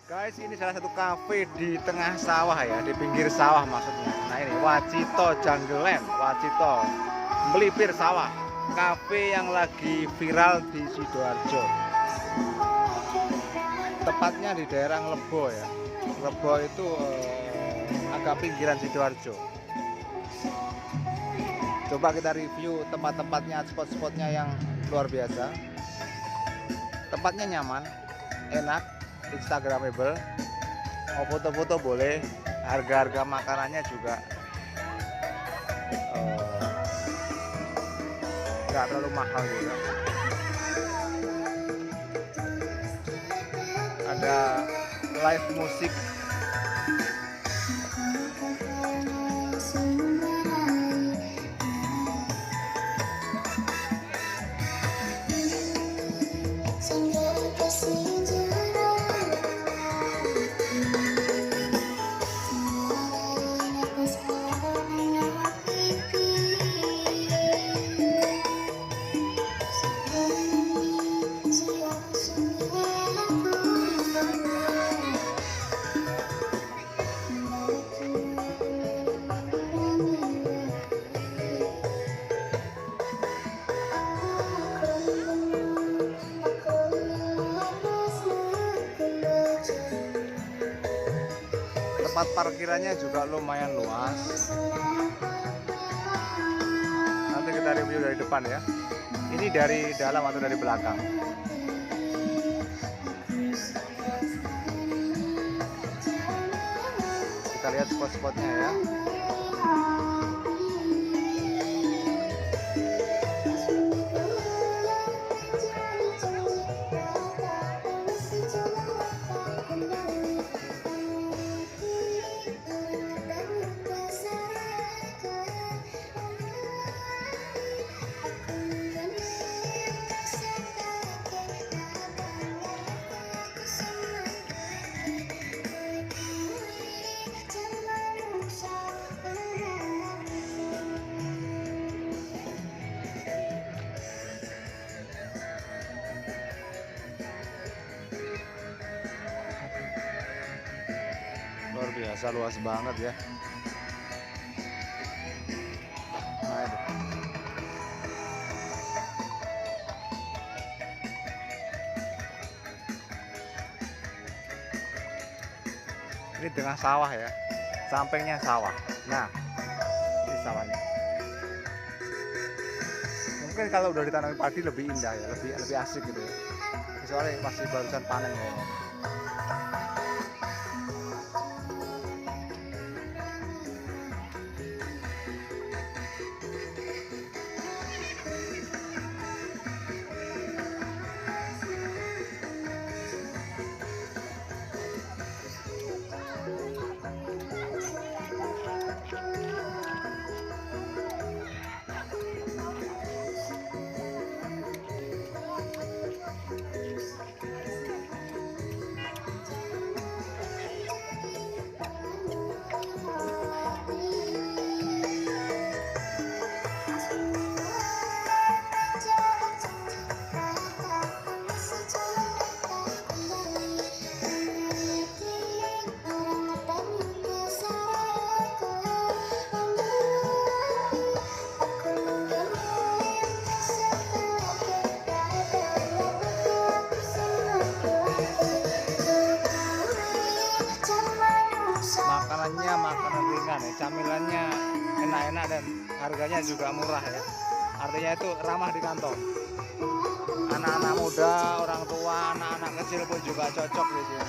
Guys, ini salah satu kafe di tengah sawah ya, di pinggir sawah maksudnya. Nah ini Wacito Jungleland, Wacito melipir sawah, kafe yang lagi viral di Sidoarjo. Tepatnya di daerah Lebo ya. Lebo itu agak pinggiran Sidoarjo. Coba kita review tempat-tempatnya, spot-spotnya yang luar biasa. Tempatnya nyaman, enak, instagramable, mau foto-foto boleh, harga-harga makanannya juga nggak terlalu mahal juga. Ada live musik, tempat parkirannya juga lumayan luas. Nanti kita review dari depan ya. Ini dari dalam atau dari belakang? Kita lihat spot-spotnya ya. Luar biasa, luas banget ya. Nah, itu. Ini tengah sawah ya, sampingnya sawah. Nah, ini sawahnya. Mungkin kalau udah ditanami padi lebih indah ya, lebih asik gitu ya. Soalnya masih barusan panen kayaknya. Makanannya makanan ringan ya, camilannya enak-enak dan harganya juga murah ya. Artinya itu ramah di kantong. Anak-anak muda, orang tua, anak-anak kecil pun juga cocok di sini.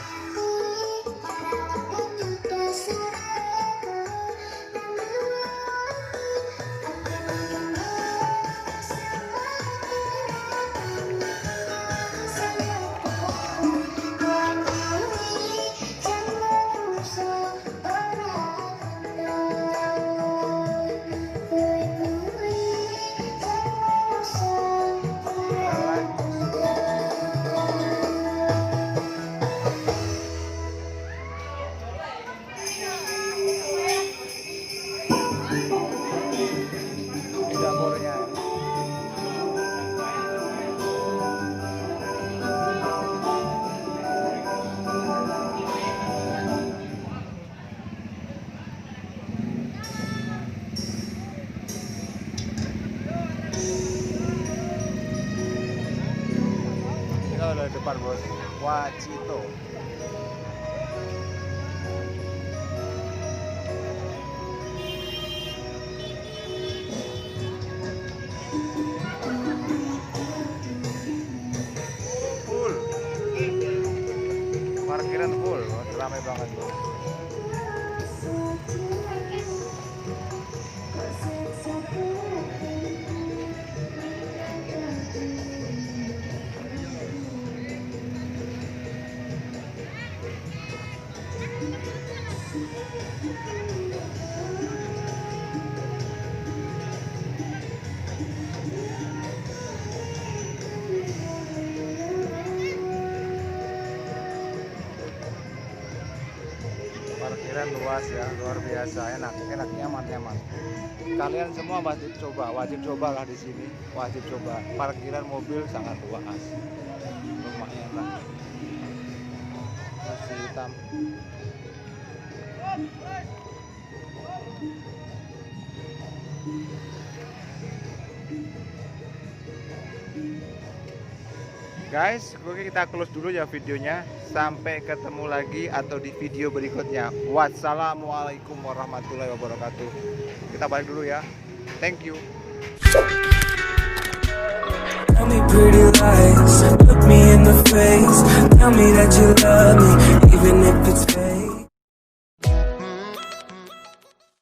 depan bos, Wacito. Full, parkiran full, ramai banget bos. Parkiran luas ya, luar biasa, enak, nyaman. Kalian semua wajib coba lah di sini, wajib coba. Parkiran mobil sangat luas, lumayan lah. Masih hitam. Guys, oke kita close dulu ya videonya. Sampai ketemu lagi atau di video berikutnya. Wassalamualaikum warahmatullahi wabarakatuh. Kita balik dulu ya. Thank you. Tell me pretty lies, look me in the face, tell me that you love me, even if it's